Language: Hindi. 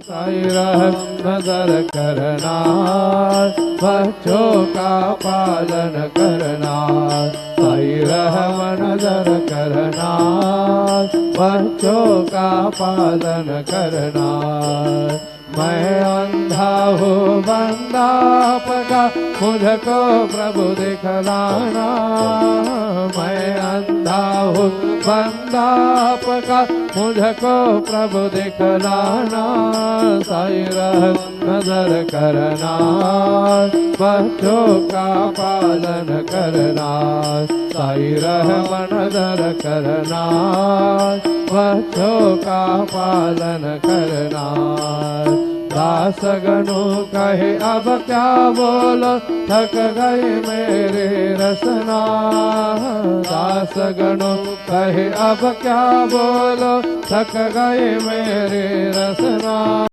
साई रहम नजर करना, बच्चों का पालन करना। साई रहम नजर करना, बच्चों का पालन करना। मैं अंधा हूँ बंदा आपका, मुझको प्रभु दिखलाना। मैं अंधा हूँ बंदा आपका, मुझको प्रभु दिखलाना। साई रहम नजर करना, बच्चों का पालन करना। साई रहम नजर करना, बच्चों का पालन करना। दास गणु कहे अब क्या बोलो, थक गए मेरे रसना। दास गणु कहे अब क्या बोलो, थक गए मेरे रसना।